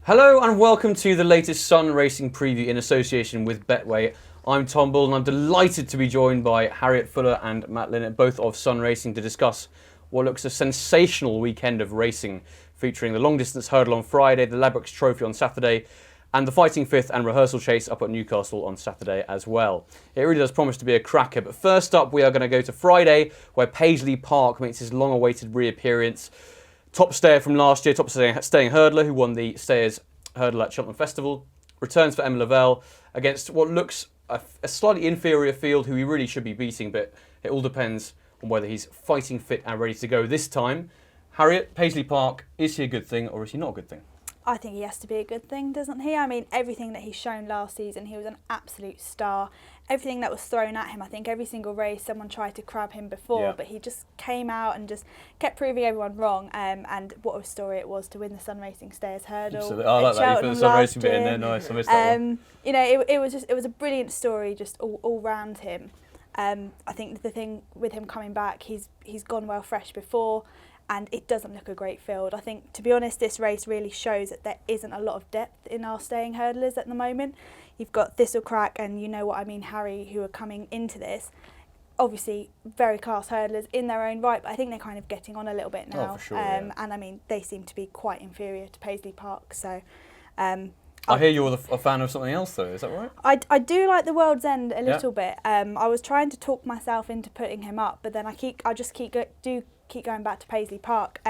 Hello and welcome to the latest Sun Racing preview in association with Betway. I'm Tom Bull and I'm delighted to be joined by Harriet Fuller and Matt Linnett, both of Sun Racing, to discuss what looks a sensational weekend of racing, featuring the long distance hurdle on Friday, the Ladbrokes Trophy on Saturday, and the Fighting Fifth and Rehearsal Chase up at Newcastle on Saturday as well. It really does promise to be a cracker, but first up we are going to go to Friday, where Paisley Park makes his long-awaited reappearance. Top stayer from last year, top staying hurdler, who won the Stayers Hurdle at Cheltenham Festival, returns for Emma Lavelle against what looks a slightly inferior field, who he really should be beating, but it all depends on whether he's fighting fit and ready to go this time. Harriet, Paisley Park, is he a good thing or is he not a good thing? I think he has to be a good thing, doesn't he? I mean, everything that he's shown last season, he was an absolute star. Everything that was thrown at him, I think every single race someone tried to crab him before, but he just came out and just kept proving everyone wrong. And what a story it was to win the Sun Racing Stayers Hurdle. Absolutely. I like that. You put the Sun Racing bit in there. Nice. I missed that one. You know, it was a brilliant story just all round him. I think the thing with him coming back, he's gone well fresh before. And it doesn't look a great field. I think, to be honest, this race really shows that there isn't a lot of depth in our staying hurdlers at the moment. You've got Thistlecrack and you know what I mean, Harry, who are coming into this. Obviously, very class hurdlers in their own right, but I think they're kind of getting on a little bit now. Oh, for sure, yeah. And I mean, they seem to be quite inferior to Paisley Park. So, I hear you're a fan of something else, though. Is that right? I do like the World's End a little bit. I was trying to talk myself into putting him up, but then I keep going back to Paisley Park.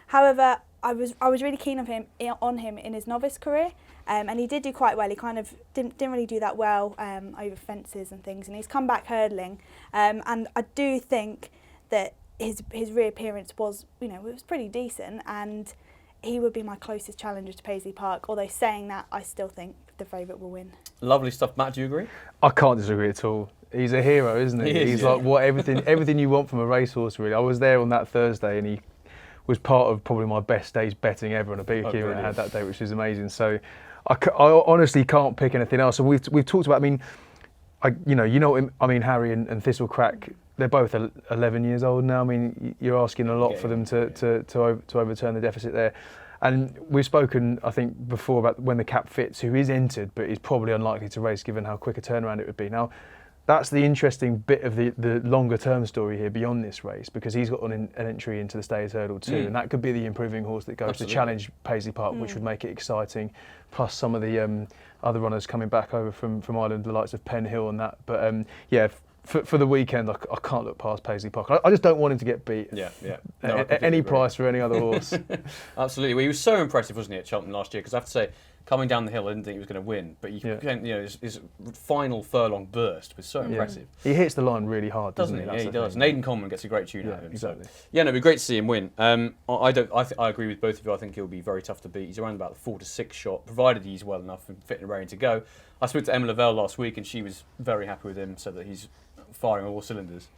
However, I was really keen on him in his novice career, and he did do quite well. He kind of didn't really do that well over fences and things, and he's come back hurdling. And I do think that his reappearance was, it was pretty decent, and he would be my closest challenger to Paisley Park. Although saying that, I still think the favourite will win. Lovely stuff. Matt, do you agree? I can't disagree at all. He's a hero, isn't he? He's like everything you want from a racehorse, really. I was there on that Thursday, and he was part of probably my best day's betting ever on a big accumulator I had that day, which was amazing. So I honestly can't pick anything else. And we've talked about. Harry and Thistlecrack. They're both 11 years old now. I mean, you're asking a lot for them to overturn the deficit there. And we've spoken, I think, before about when the cap fits, who is entered, but is probably unlikely to race given how quick a turnaround it would be. Now, that's the interesting bit of the longer term story here beyond this race, because he's got an entry into the Stayers Hurdle too, and that could be the improving horse that goes to challenge Paisley Park, which would make it exciting. Plus some of the other runners coming back over from Ireland, the likes of Penn Hill and that. But for the weekend, I can't look past Paisley Park. I just don't want him to get beat. At any price for any other horse. Absolutely. Well, he was so impressive, wasn't he, at Cheltenham last year? Because I have to say, coming down the hill, I didn't think he was going to win, but his final furlong burst was so impressive. He hits the line really hard, doesn't he? Yeah, he does. And Aidan Coleman gets a great tune out of him. Exactly. So. Yeah, no, it'd be great to see him win. I agree with both of you. I think he'll be very tough to beat. He's around about the 4 to 6 shot, provided he's well enough and fit and ready to go. I spoke to Emma Lavelle last week, and she was very happy with him, so that he's firing on all cylinders.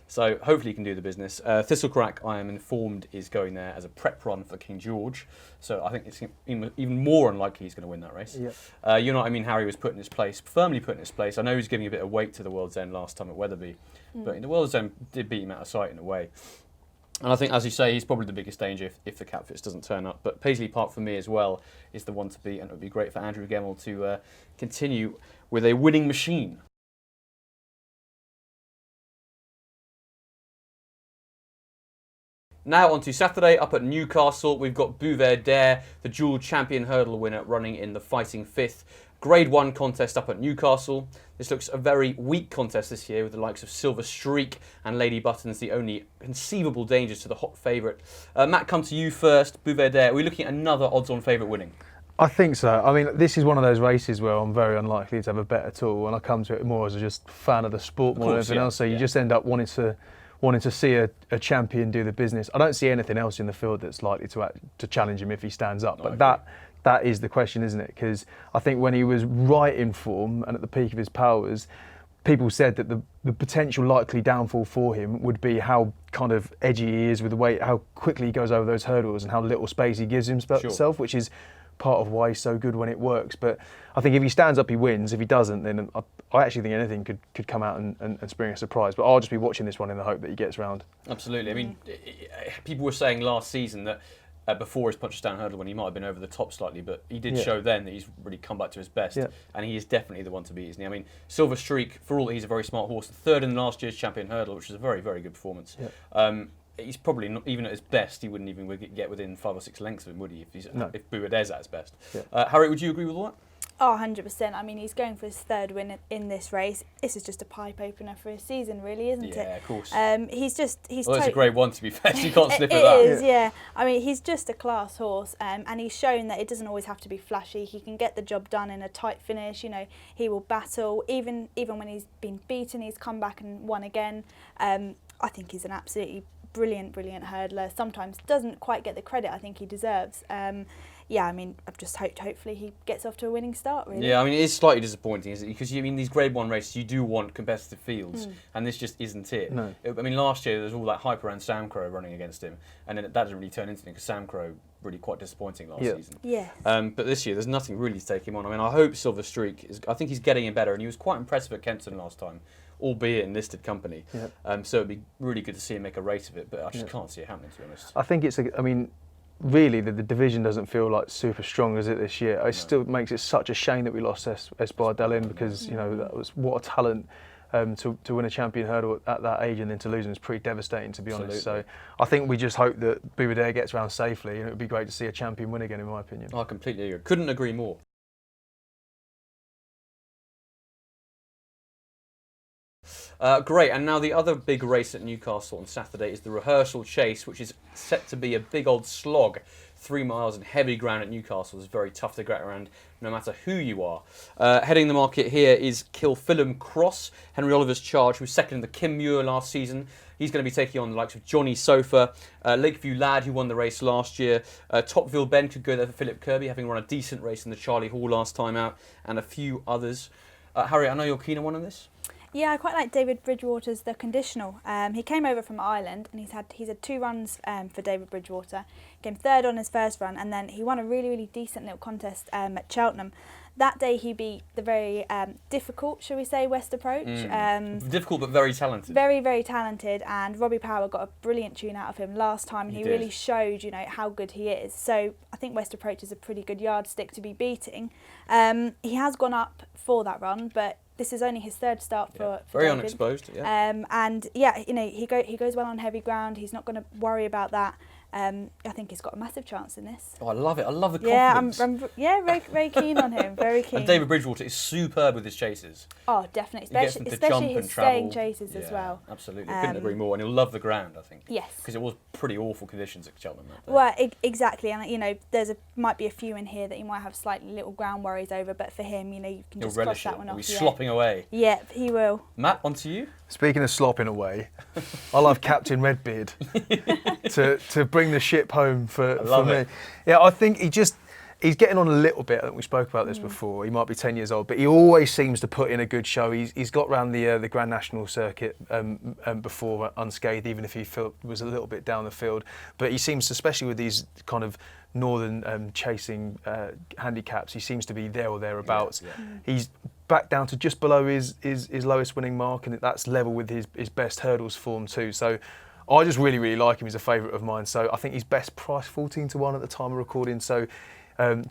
So hopefully he can do the business. Thistlecrack, I am informed, is going there as a prep run for King George. So I think it's even more unlikely he's going to win that race. Yep. You know what I mean? Harry was firmly put in his place. I know he was giving a bit of weight to the World's End last time at Wetherby, but in the World's End did beat him out of sight in a way. And I think, as you say, he's probably the biggest danger if the cap fits doesn't turn up. But Paisley Park, for me as well, is the one to beat, and it would be great for Andrew Gemmell to continue with a winning machine. Now on to Saturday, up at Newcastle, we've got Buveur D'Air, the dual champion hurdle winner, running in the Fighting Fifth. Grade 1 contest up at Newcastle. This looks a very weak contest this year, with the likes of Silver Streak and Lady Buttons the only conceivable dangers to the hot favourite. Matt, come to you first. Buveur D'Air, are we looking at another odds-on favourite winning? I think so. I mean, this is one of those races where I'm very unlikely to have a bet at all, and I come to it more as a just fan of the sport more than anything else. So you just end up wanting to see a champion do the business. I don't see anything else in the field that's likely to challenge him if he stands up. But that is the question, isn't it? Because I think when he was right in form and at the peak of his powers, people said that the potential likely downfall for him would be how kind of edgy he is with the weight, how quickly he goes over those hurdles and how little space he gives himself, which is part of why he's so good when it works. But I think if he stands up, he wins. If he doesn't, then I actually think anything could come out and spring a surprise. But I'll just be watching this one in the hope that he gets round. Absolutely. I mean, people were saying last season that before his Punchestown hurdle when he might have been over the top slightly, but he did show then that he's really come back to his best, and he is definitely the one to beat, isn't he? I mean, Silver Streak, for all that he's a very smart horse, third in last year's champion hurdle, which is a very, very good performance. He's probably not, even at his best, he wouldn't even get within 5 or 6 lengths of him, would he? If Buveur D'Air's at his best. Harriet, would you agree with all that? Oh, 100%. I mean, he's going for his third win in this race. This is just a pipe opener for his season, really, isn't it? Yeah, of course. He's well, it's a Grade 1, to be fair, so you can't sniff at that. It is, yeah. I mean, he's just a class horse, and he's shown that it doesn't always have to be flashy. He can get the job done in a tight finish. You know, he will battle. Even when he's been beaten, he's come back and won again. I think he's an absolutely brilliant hurdler. Sometimes doesn't quite get the credit I think he deserves. Yeah, I mean, I've just hopefully he gets off to a winning start, really. Yeah, I mean, it is slightly disappointing, isn't it? Because, I mean, these Grade 1 races, you do want competitive fields, and this just isn't it. No. I mean, last year there was all that hype around Sam Crow running against him, and then that didn't really turn into anything, because Sam Crow really quite disappointing last season. Yeah. But this year, there's nothing really to take him on. I mean, I hope Silver Streak, I think he's getting in better, and he was quite impressive at Kempton last time, albeit in listed company. So it'd be really good to see him make a race of it, but I just can't see it happening, to be honest. I think I mean, really, the division doesn't feel like super strong as it this year. It still makes it such a shame that we lost Esbardell in, because, you know, that was what a talent to win a champion hurdle at that age, and then to lose him is pretty devastating, to be honest. So I think we just hope that Buveur D'Air gets around safely, and it would be great to see a champion win again, in my opinion. I completely agree. Couldn't agree more. Great, and now the other big race at Newcastle on Saturday is the Rehearsal Chase, which is set to be a big old slog. 3 miles in heavy ground at Newcastle is very tough to get around, no matter who you are. Heading the market here is Kilfillan Cross, Henry Oliver's charge, who was second in the Kim Muir last season. He's going to be taking on the likes of Johnny Sofa, Lakeview Lad, who won the race last year. Topville Ben could go there for Philip Kirby, having run a decent race in the Charlie Hall last time out, and a few others. Harriet, I know you're keen on one of this. Yeah, I quite like David Bridgewater's The Conditional. He came over from Ireland, and he's had 2 runs for David Bridgewater. Came third on his first run, and then he won a really decent little contest at Cheltenham. That day he beat the very difficult, shall we say, West Approach. Difficult but very talented. Very talented, and Robbie Power got a brilliant tune out of him last time, and he really showed, you know, how good he is. So I think West Approach is a pretty good yardstick to be beating. He has gone up for that run, but this is only his third start for very David. Unexposed. And yeah, you know, he goes well on heavy ground. He's not going to worry about that. I think he's got a massive chance in this. Oh, I love it. I love the confidence. I'm very keen on him. Very keen. And David Bridgewater is superb with his chases. Oh, definitely. Especially his staying chases as well. Absolutely. Couldn't agree more. And he'll love the ground, I think. Yes. Because it was pretty awful conditions at Cheltenham that day. Well, exactly. And, you know, might be a few in here that he might have slightly little ground worries over, but for him, you know, you can just cross that one off. He'll be slopping away. Yep, he will. Matt, on to you. Speaking of slopping away, I love Captain Redbeard to bring the ship home for me. Yeah, I think he's getting on a little bit. I think we spoke about this before. He might be 10 years old, but he always seems to put in a good show. He's got round the Grand National circuit before unscathed, even if he was a little bit down the field. But he seems, especially with these kind of northern chasing handicaps, he seems to be there or thereabouts. He's back down to just below his lowest winning mark, and that's level with his best hurdles form too. So I just really like him. He's a favourite of mine. So I think he's best price 14-1 at the time of recording. So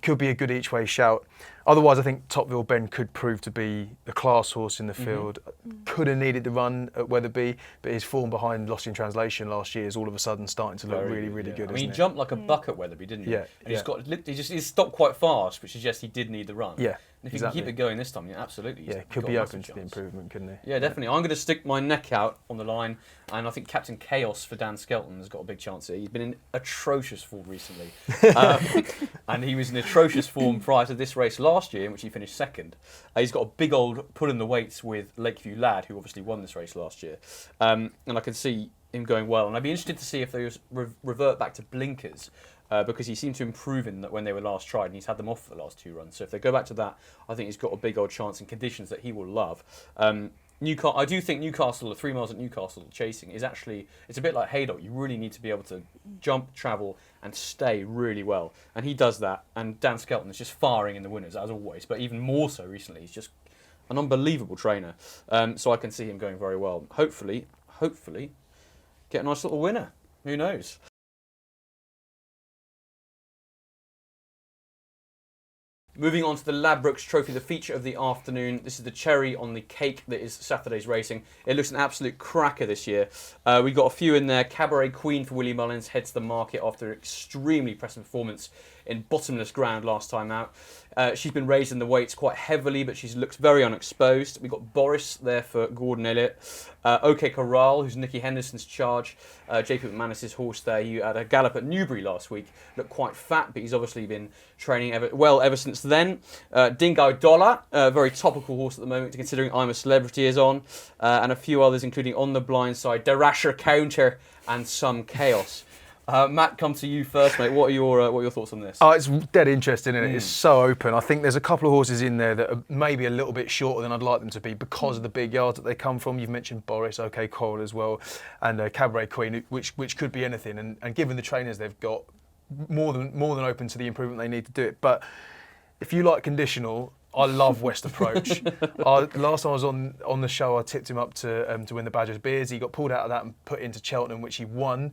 could be a good each way shout. Otherwise, I think Topville Ben could prove to be the class horse in the field. Could have needed the run at Wetherby, but his form behind Lost in Translation last year is all of a sudden starting to look really good. I mean, he jumped like a buck at Wetherby, didn't he? Yeah. And he stopped quite fast, which suggests he did need the run. Yeah. And if he can keep it going this time, absolutely. Yeah, could be open to the improvement, couldn't he? Yeah, definitely. I'm going to stick my neck out on the line, and I think Captain Chaos for Dan Skelton has got a big chance here. He's been in atrocious form recently, and he was in atrocious form prior to this race last year, in which he finished second. He's got a big old pull in the weights with Lakeview Lad, who obviously won this race last year, and I can see him going well. And I'd be interested to see if they revert back to blinkers. Because he seemed to improve in that when they were last tried, and he's had them off for the last 2 runs. So if they go back to that, I think he's got a big old chance in conditions that he will love. I do think Newcastle, the 3 miles at Newcastle chasing, is actually, it's a bit like Haydock. You really need to be able to jump, travel, and stay really well. And he does that. And Dan Skelton is just firing in the winners, as always. But even more so recently, he's just an unbelievable trainer. So I can see him going very well. Hopefully, get a nice little winner. Who knows? Moving on to the Ladbrokes Trophy, the feature of the afternoon. This is the cherry on the cake that is Saturday's racing. It looks an absolute cracker this year. We got a few in there. Cabaret Queen for Willie Mullins heads the market after an extremely impressive performance in bottomless ground last time out. She's been raising the weights quite heavily, but she looks very unexposed. We've got Boris there for Gordon Elliott. OK Corral, who's Nicky Henderson's charge. JP McManus's horse there. He had a gallop at Newbury last week. Looked quite fat, but he's obviously been training ever since then. Dingo Dollar, a very topical horse at the moment, considering I'm a Celebrity is on. And a few others, including On the Blind Side, Derasher Counter, and Some Chaos. Matt, come to you first, mate. What are your thoughts on this? Oh, it's dead interesting, and it's so open. I think there's a couple of horses in there that are maybe a little bit shorter than I'd like them to be because of the big yards that they come from. You've mentioned Boris, OK Coral as well, and Cabaret Queen, which could be anything. And given the trainers they've got, more than open to the improvement they need to do it. But if you like conditional, I love West Approach. Last time I was on the show, I tipped him up to win the Badgers Beers. He got pulled out of that and put into Cheltenham, which he won.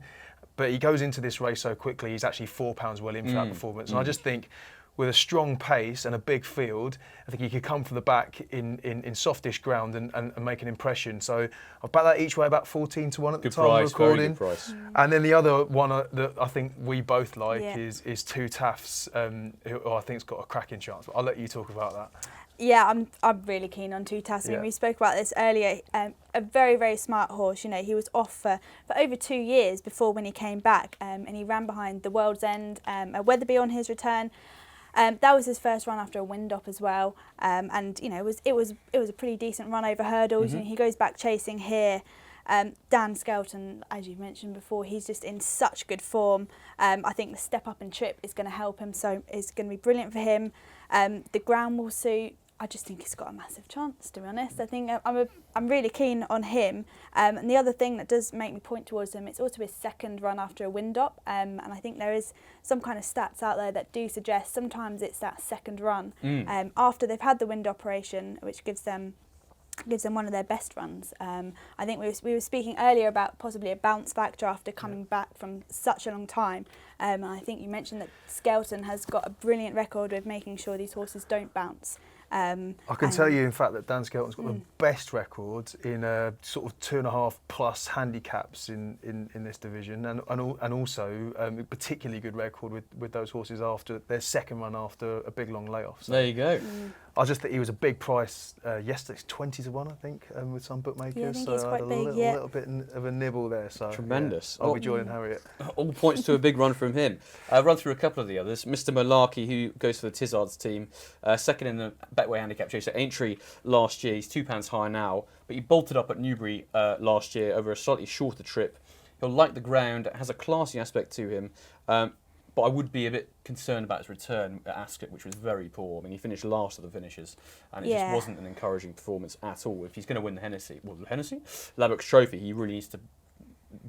But he goes into this race so quickly, he's actually £4 well in for that performance. And I just think with a strong pace and a big field, I think he could come from the back in softish ground and make an impression. So I've backed that each way about 14 to 1 at the time of recording. Very good price. And then the other one that I think we both like is Two Taffs, who I think's got a cracking chance. But I'll let you talk about that. Yeah, I'm really keen on Two Taffs. I mean, we spoke about this earlier. A very, very smart horse. You know, he was off for over 2 years before when he came back, and he ran behind the World's End, a Weatherby on his return. That was his first run after a wind-up as well, and you know, it was a pretty decent run over hurdles. And he goes back chasing here. Dan Skelton, as you mentioned before, he's just in such good form. I think the step up and trip is going to help him, so it's going to be brilliant for him. The ground will suit. I just think he's got a massive chance, to be honest. I think I'm really keen on him. And the other thing that does make me point towards him, it's also his second run after a wind-up. And I think there is some kind of stats out there that do suggest sometimes it's that second run after they've had the wind operation, which gives them one of their best runs. I think we were speaking earlier about possibly a bounce factor after coming back from such a long time. And I think you mentioned that Skelton has got a brilliant record with making sure these horses don't bounce. I can tell you, in fact, that Dan Skelton's got the best record in sort of 2.5 plus handicaps in this division, and also particularly good record with those horses after their second run after a big long layoff. So there you go. I just think he was a big price yesterday. It's 20 to 1, I think, with some bookmakers. Yeah, I think so he's I quite had a big, little bit of a nibble there. So tremendous. Yeah, I'll be joining Harriet. All points to a big run from him. I'll run through a couple of the others. Mr. Malarkey, who goes for the Tizards team, second in the Betway handicap chaser entry last year. He's £2 higher now, but he bolted up at Newbury last year over a slightly shorter trip. He'll like the ground, has a classy aspect to him. But I would be a bit concerned about his return at Ascot, which was very poor. I mean, he finished last of the finishes, and it just wasn't an encouraging performance at all. If he's going to win the Ladbrokes Trophy, he really needs to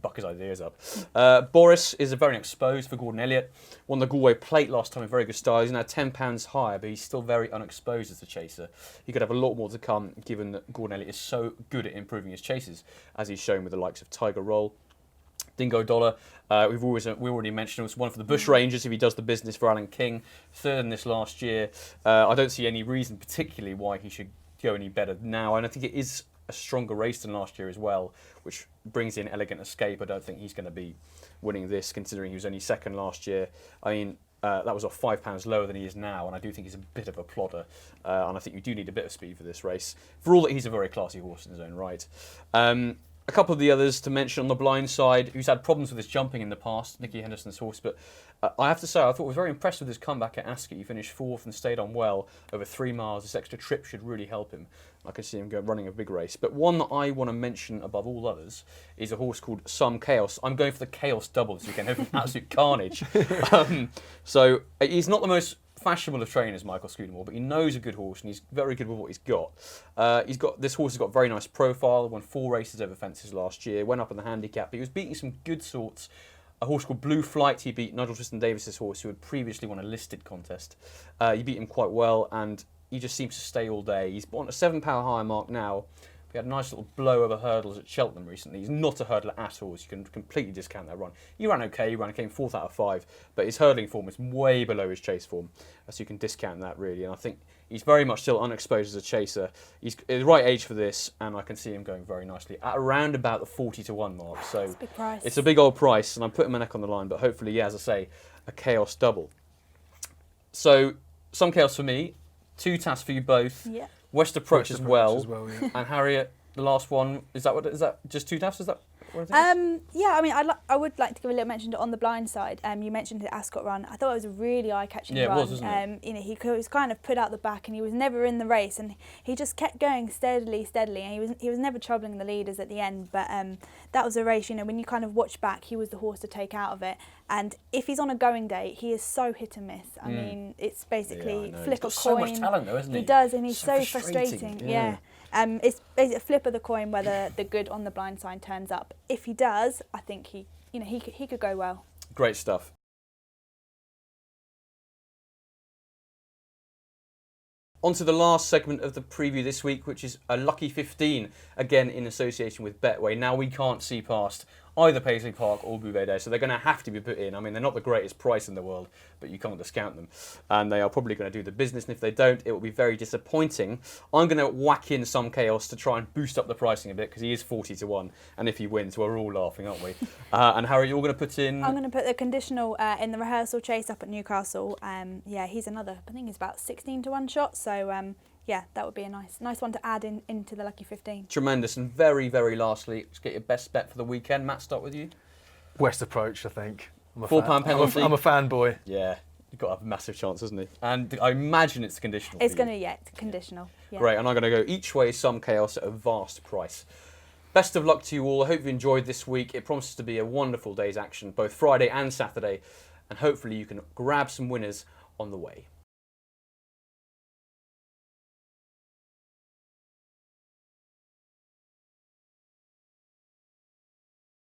buck his ideas up. Boris is a very exposed for Gordon Elliott. Won the Galway Plate last time in very good style. He's now £10 higher, but he's still very unexposed as a chaser. He could have a lot more to come, given that Gordon Elliott is so good at improving his chases, as he's shown with the likes of Tiger Roll. Dingo Dollar, we already mentioned, it was one for the Bush Rangers if he does the business for Alan King. Third in this last year. I don't see any reason particularly why he should go any better now, and I think it is a stronger race than last year as well, which brings in Elegant Escape. I don't think he's going to be winning this, considering he was only second last year. I mean, that was off £5 lower than he is now, and I do think he's a bit of a plodder, and I think you do need a bit of speed for this race, for all that he's a very classy horse in his own right. A couple of the others to mention on the blind side, who's had problems with his jumping in the past, Nicky Henderson's horse, but I have to say, I thought I was very impressed with his comeback at Ascot. He finished fourth and stayed on well over 3 miles. This extra trip should really help him. I can see him running a big race. But one that I want to mention above all others is a horse called Some Chaos. I'm going for the Chaos double this weekend, hoping absolute carnage. So he's not the most fashionable of trainers, Michael Scudamore, but he knows a good horse and he's very good with what he's got. This horse has got a very nice profile, won 4 races over fences last year, went up in the handicap, but he was beating some good sorts. A horse called Blue Flight, he beat Nigel Twiston-Davis's horse, who had previously won a listed contest. He beat him quite well, and he just seems to stay all day. He's on a £7 higher mark now, He had a nice little blow over hurdles at Cheltenham recently. He's not a hurdler at all, so you can completely discount that run. He ran okay, he came 4th out of 5, but his hurdling form is way below his chase form, so you can discount that really. And I think he's very much still unexposed as a chaser. He's at the right age for this, and I can see him going very nicely at around about the 40-1 mark. So it's a big price. It's a big old price, and I'm putting my neck on the line, but hopefully, yeah, as I say, a chaos double. So some chaos for me, 2 tasks for you both. Yeah. West Approach as well. Yeah. And Harriet, the last one, is that just 2 tasks? Is that what I think? Yeah, I mean, I would like to give a little mention to On the Blind Side. You mentioned the Ascot run. I thought it was a really eye-catching run. Yeah, it was, wasn't it? You know, he was kind of put out the back, and he was never in the race, and he just kept going steadily, and he was never troubling the leaders at the end. But that was a race. You know, when you kind of watch back, he was the horse to take out of it. And if he's on a going day, he is so hit and miss. I mean, it's basically flip a coin. He's got so much talent, though, isn't he? He does, and he's so frustrating. frustrating. Yeah. It's basically a flip of the coin whether the good On the Blind Side turns up. If he does, I think he could go well. Great stuff. On to the last segment of the preview this week, which is a lucky 15, again in association with Betway. Now we can't see past either Paisley Park or Buveur D'Air, so they're going to have to be put in. I mean, they're not the greatest price in the world, but you can't discount them. And they are probably going to do the business, and if they don't, it will be very disappointing. I'm going to whack in some chaos to try and boost up the pricing a bit, because he is 40-1, and if he wins, we're all laughing, aren't we? And Harry, you're going to put in... I'm going to put the conditional in the Rehearsal chase up at Newcastle. Yeah, he's another, I think he's about 16-1 shot, so... yeah, that would be a nice one to add into the lucky 15. Tremendous. And very, very lastly, let's get your best bet for the weekend. Matt, start with you. West Approach, I think. £4 penalty. I'm a fanboy. Yeah, you've got to have a massive chance, hasn't he? And I imagine it's conditional. It's going to, yeah, it's conditional. Yeah. Great, and I'm going to go each way, some chaos at a vast price. Best of luck to you all. I hope you enjoyed this week. It promises to be a wonderful day's action, both Friday and Saturday. And hopefully you can grab some winners on the way.